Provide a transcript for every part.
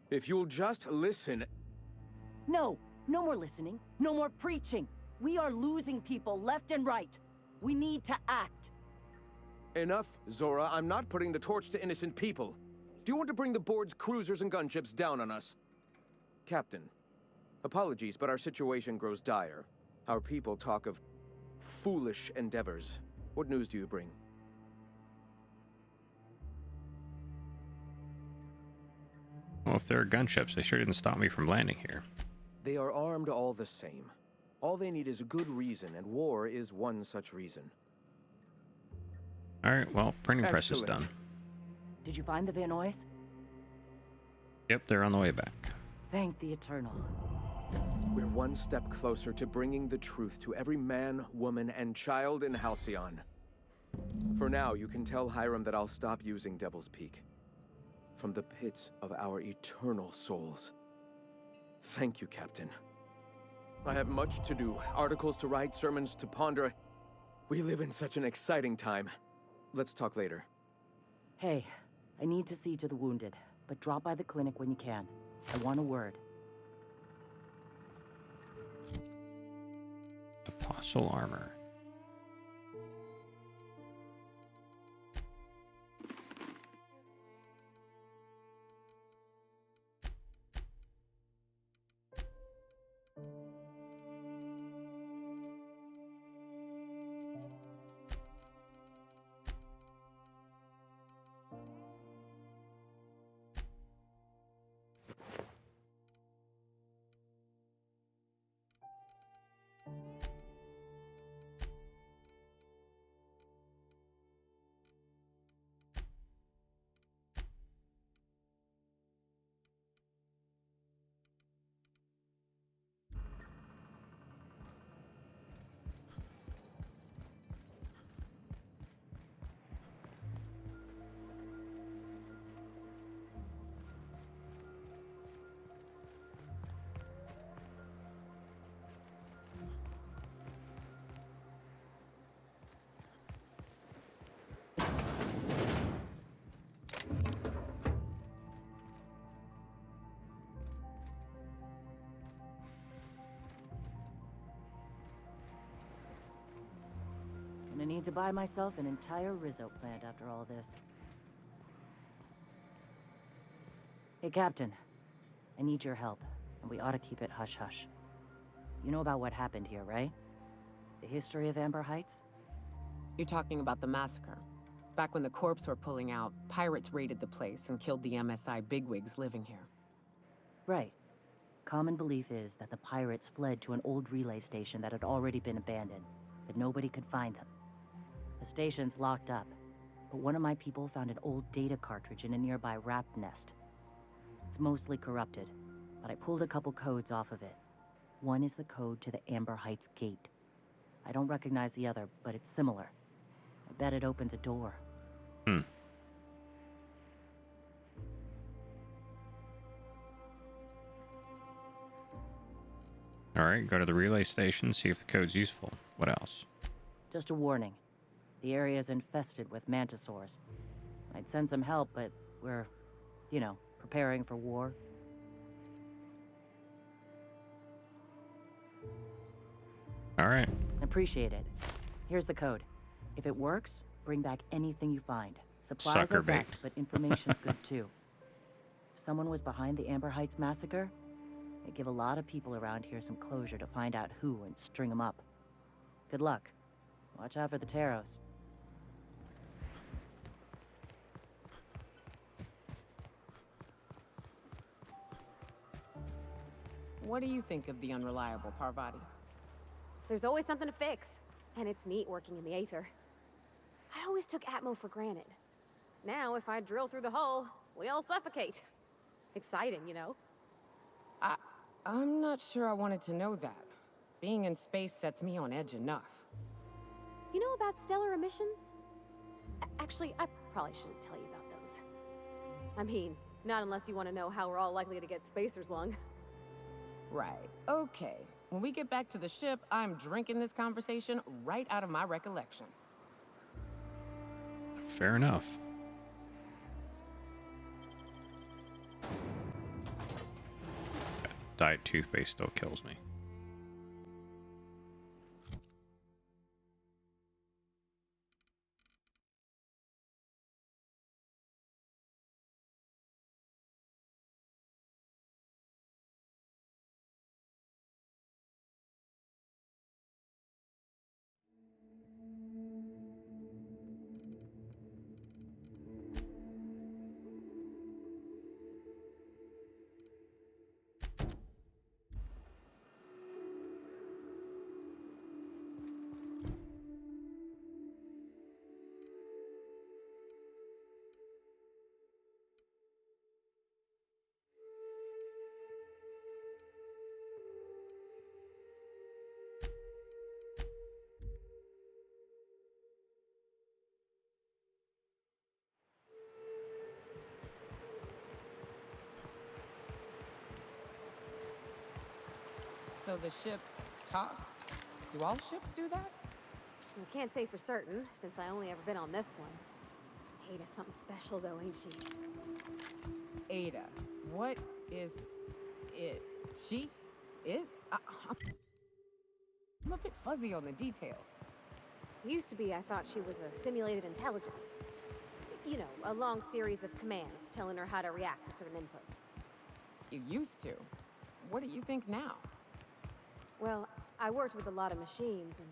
If you'll just listen... No, no more listening, no more preaching. We are losing people left and right. We need to act. Enough, Zora. I'm not putting the torch to innocent people. Do you want to bring the board's cruisers and gunships down on us? Captain, apologies, but our situation grows dire. Our people talk of foolish endeavors. What news do you bring? Well, if there are gunships, they sure didn't stop me from landing here. They are armed all the same. All they need is a good reason, and war is one such reason. Alright, well, printing press is Excellent. done. Did you find the Vanoys? Yep, they're on the way back. Thank the Eternal. We're one step closer to bringing the truth to every man, woman, and child in Halcyon. For now, you can tell Hiram that I'll stop using Devil's Peak. From the pits of our eternal souls. Thank you, Captain. I have much to do, articles to write, sermons to ponder. We live in such an exciting time. Let's talk later. Hey, I need to see to the wounded, but drop by the clinic when you can. I want a word. Apostle armor. Gonna need to buy myself an entire Rizzo plant after all this. Hey, Captain. I need your help, and we ought to keep it hush-hush. You know about what happened here, right? The history of Amber Heights? You're talking about the massacre. Back when the corps were pulling out, pirates raided the place and killed the MSI bigwigs living here. Right. Common belief is that the pirates fled to an old relay station that had already been abandoned, but nobody could find them. The station's locked up, but one of my people found an old data cartridge in a nearby rat nest. It's mostly corrupted, but I pulled a couple codes off of it. One is the code to the Amber Heights gate. I don't recognize the other, but it's similar. I bet it opens a door. Alright, go to the relay station, see if the code's useful. What else? Just a warning. The area's infested with mantisaurs. I'd send some help, but we're, preparing for war. Alright. Appreciate it. Here's the code. If it works, bring back anything you find. Supplies Sucker are bait. best, but information's good too. If someone was behind the Amber Heights massacre, it'd give a lot of people around here some closure to find out who and string them up. Good luck. Watch out for the Taros. What do you think of the unreliable Parvati? There's always something to fix, and it's neat working in the Aether. I always took Atmo for granted. Now, if I drill through the hull, we all suffocate. Exciting, you know? I'm not sure I wanted to know that. Being in space sets me on edge enough. You know about stellar emissions? Actually, I probably shouldn't tell you about those. I mean, not unless you want to know how we're all likely to get spacers lung. Right. Okay. When we get back to the ship, I'm drinking this conversation right out of my recollection. Fair enough. Diet toothpaste still kills me. So the ship talks? Do all ships do that? I can't say for certain, since I only ever been on this one. Ada's something special, though, ain't she? Ada. What is it? She? It? I'm a bit fuzzy on the details. Used to be, I thought she was a simulated intelligence. You know, a long series of commands telling her how to react to certain inputs. You used to. What do you think now? Well, I worked with a lot of machines, and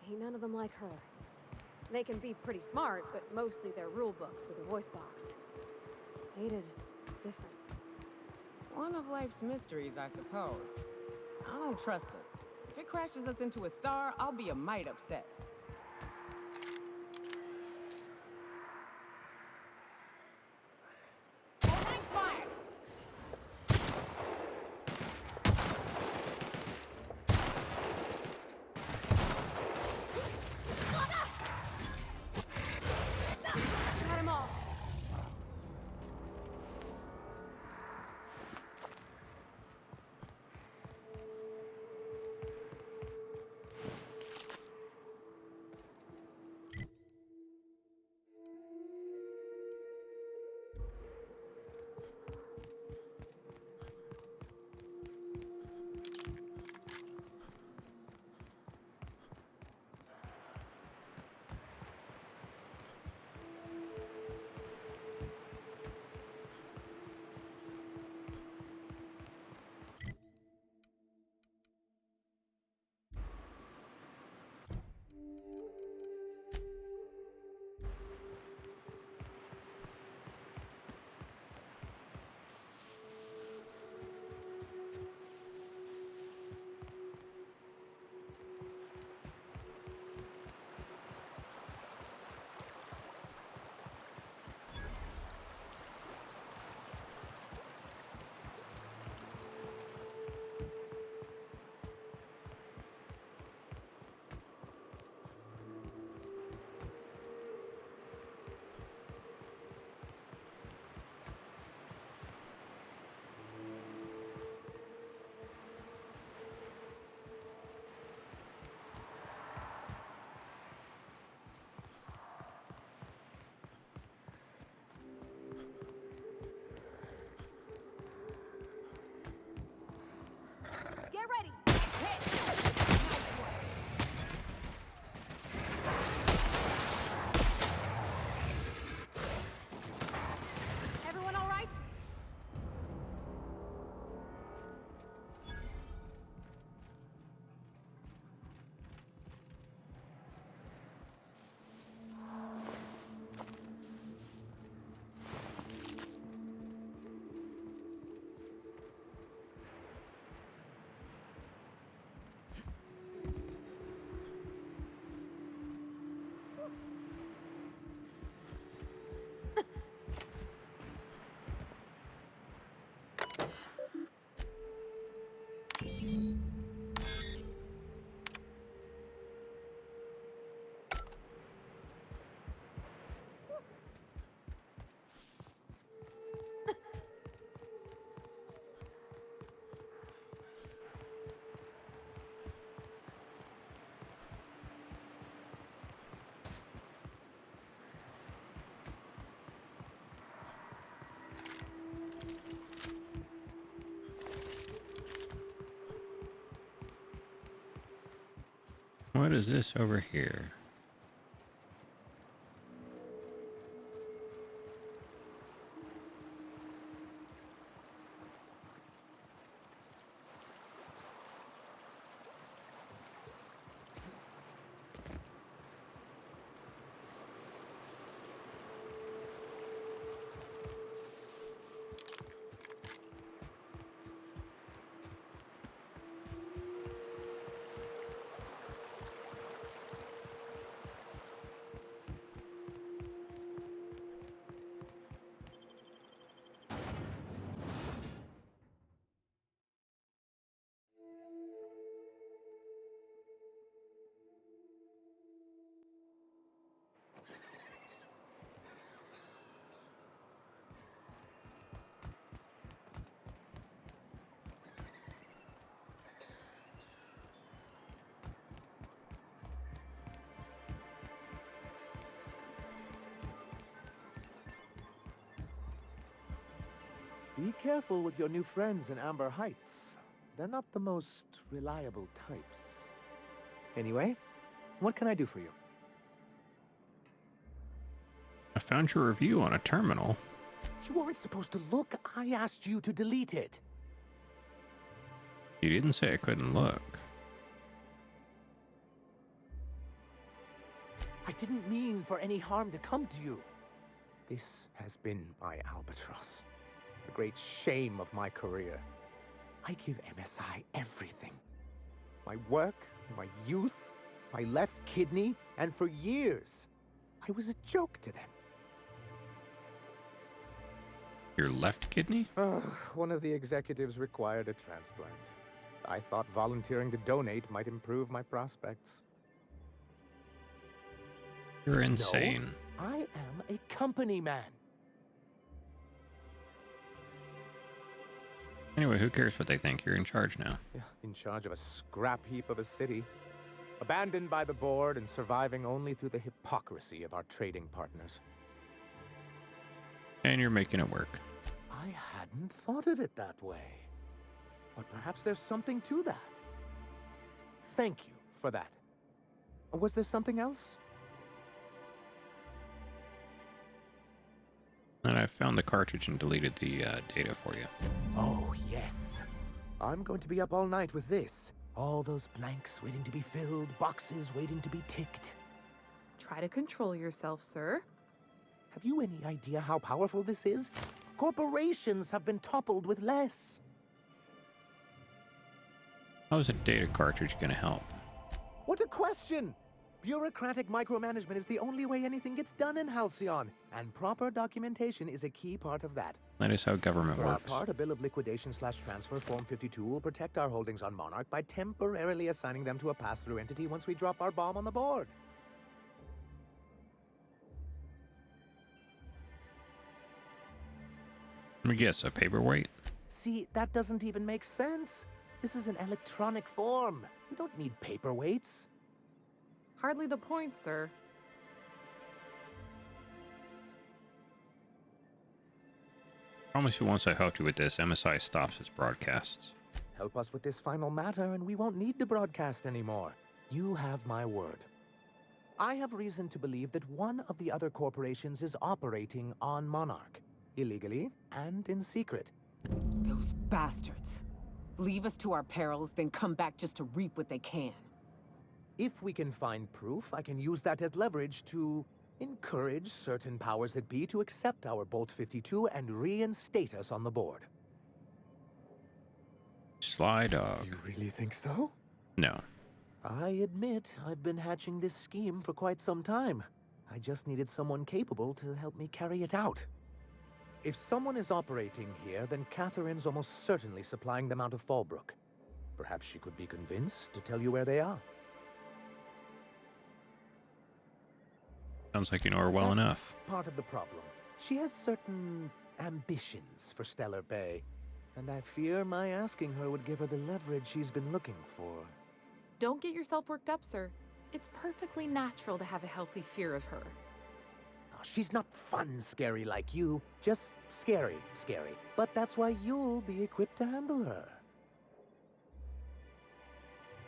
ain't none of them like her. They can be pretty smart, but mostly they're rule books with a voice box. Ada's different. One of life's mysteries, I suppose. I don't trust it. If it crashes us into a star, I'll be a mite upset. Got 'em all. What is this over here? Be careful with your new friends in Amber Heights. They're not the most reliable types. Anyway, what can I do for you? I found your review on a terminal. You weren't supposed to look. I asked you to delete it. You didn't say I couldn't look. I didn't mean for any harm to come to you. This has been my albatross. The great shame of my career. I give MSI everything. My work, my youth, my left kidney, and for years, I was a joke to them. Your left kidney? One of the executives required a transplant. I thought volunteering to donate might improve my prospects. You're insane. No, I am a company man. Anyway, who cares what they think? You're in charge now. Yeah, in charge of a scrap heap of a city. Abandoned by the board and surviving only through the hypocrisy of our trading partners. And you're making it work. I hadn't thought of it that way. But perhaps there's something to that. Thank you for that. Was there something else? And I found the cartridge and deleted the data for you. Oh, yes. I'm going to be up all night with this. All those blanks waiting to be filled, boxes waiting to be ticked. Try to control yourself, sir. Have you any idea how powerful this is? Corporations have been toppled with less. How is a data cartridge going to help? What a question! Bureaucratic micromanagement is the only way anything gets done in Halcyon, and proper documentation is a key part of that. That is how government For our works. part, a bill of liquidation/transfer Form 52 will protect our holdings on Monarch by temporarily assigning them to a pass-through entity once we drop our bomb on the board. Let me guess, a paperweight? See, that doesn't even make sense. This is an electronic form. We don't need paperweights. Hardly the point, sir. Promise you once I helped you with this, MSI stops its broadcasts. Help us with this final matter and we won't need to broadcast anymore. You have my word. I have reason to believe that one of the other corporations is operating on Monarch. Illegally and in secret. Those bastards. Leave us to our perils, then come back just to reap what they can. If we can find proof, I can use that as leverage to encourage certain powers that be to accept our Bolt 52 and reinstate us on the board. Sly dog. You really think so? No. I admit I've been hatching this scheme for quite some time. I just needed someone capable to help me carry it out. If someone is operating here, then Catherine's almost certainly supplying them out of Fallbrook. Perhaps she could be convinced to tell you where they are. Sounds like you know her well enough. That's part of the problem. She has certain ambitions for Stellar Bay, and I fear my asking her would give her the leverage she's been looking for. Don't get yourself worked up, sir. It's perfectly natural to have a healthy fear of her. Oh, she's not fun scary like you, just scary. But that's why you'll be equipped to handle her.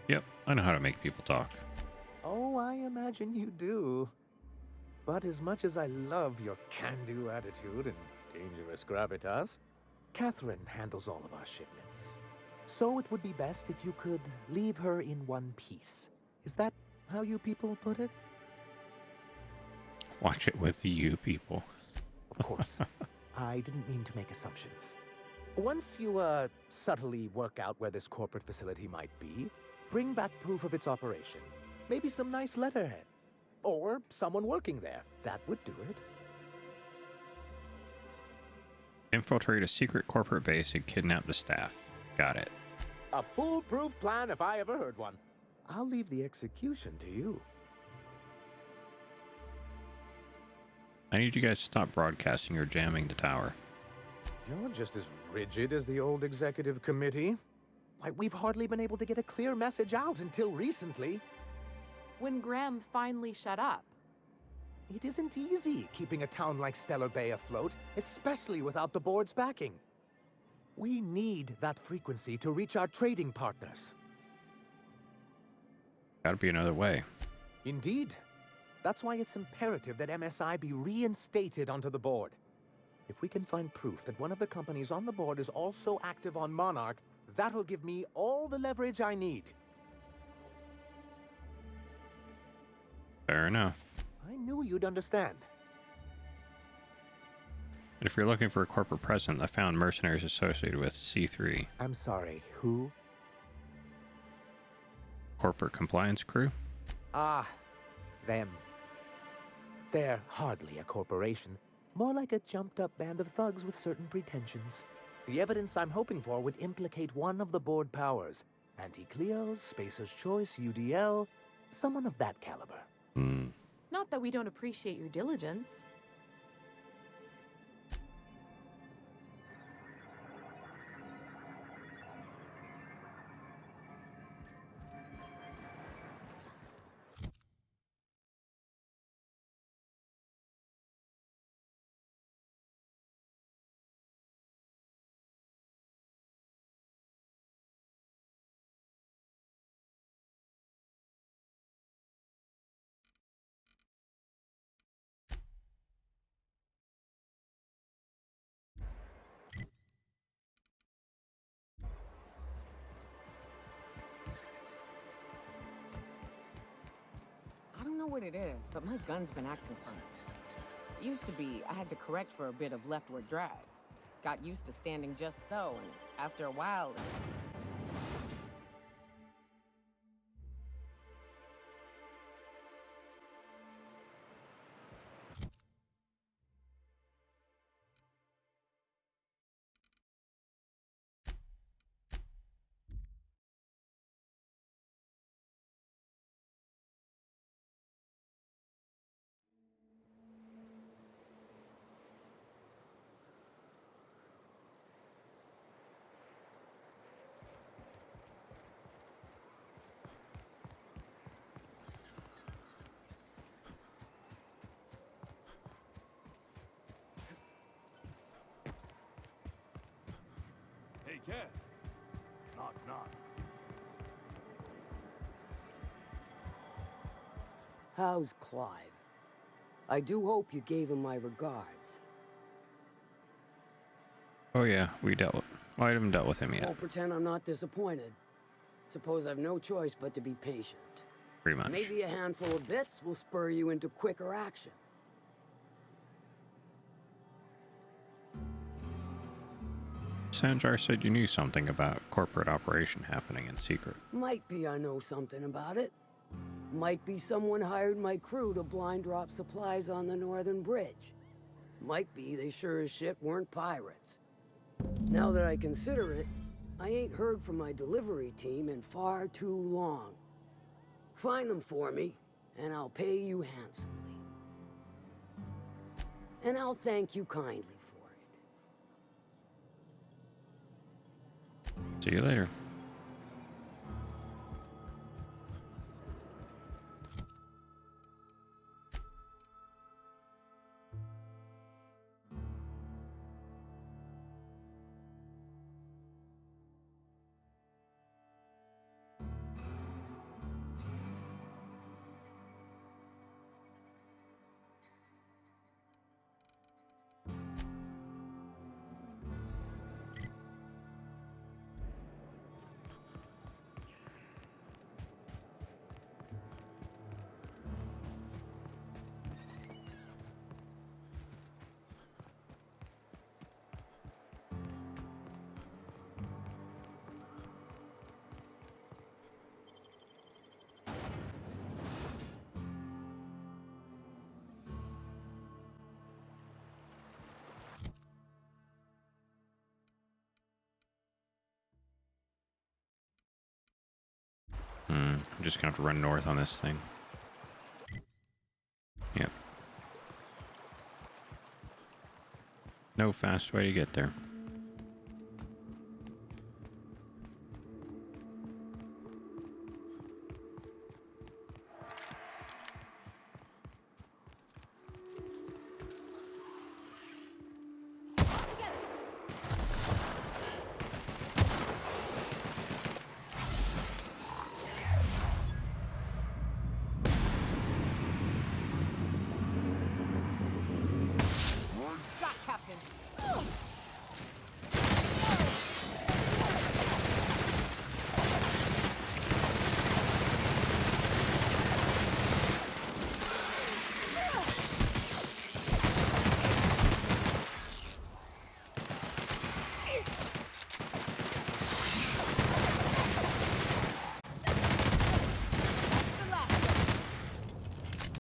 Yep, I know how to make people talk. Oh, I imagine you do. But as much as I love your can-do attitude and dangerous gravitas, Catherine handles all of our shipments. So it would be best if you could leave her in one piece. Is that how you people put it? Watch it with you people. Of course. I didn't mean to make assumptions. Once you, subtly work out where this corporate facility might be, bring back proof of its operation. Maybe some nice letterhead. Or someone working there. That would do it. Infiltrate a secret corporate base and kidnap the staff. Got it. A foolproof plan if I ever heard one. I'll leave the execution to you. I need you guys to stop broadcasting or jamming the tower. You're just as rigid as the old executive committee. Why, we've hardly been able to get a clear message out until recently. When Graham finally shut up. It isn't easy keeping a town like Stellar Bay afloat, especially without the board's backing. We need that frequency to reach our trading partners. Gotta be another way. Indeed. That's why it's imperative that MSI be reinstated onto the board. If we can find proof that one of the companies on the board is also active on Monarch, that'll give me all the leverage I need. Fair enough. I knew you'd understand. And if you're looking for a corporate president, I found mercenaries associated with C3. I'm sorry, who? Corporate compliance crew? Ah, them. They're hardly a corporation. More like a jumped-up band of thugs with certain pretensions. The evidence I'm hoping for would implicate one of the board powers. Anti-Cleos, Spacer's Choice, UDL, someone of that caliber. Not that we don't appreciate your diligence. I don't know what it is, but my gun's been acting funny. It used to be I had to correct for a bit of leftward drag. Got used to standing just so, and after a while... Hey, Cass. Knock, knock. How's Clive? I do hope you gave him my regards. Oh yeah, I haven't dealt with him yet. Won't pretend I'm not disappointed. Suppose I've no choice but to be patient. Pretty much. Maybe a handful of bits will spur you into quicker action. Sanjar said you knew something about corporate operation happening in secret. Might be I know something about it. Might be someone hired my crew to blind drop supplies on the Northern Bridge. Might be they sure as shit weren't pirates. Now that I consider it, I ain't heard from my delivery team in far too long. Find them for me, and I'll pay you handsomely. And I'll thank you kindly for it. See you later. I'm just gonna have to run north on this thing. Yep. No fast way to get there.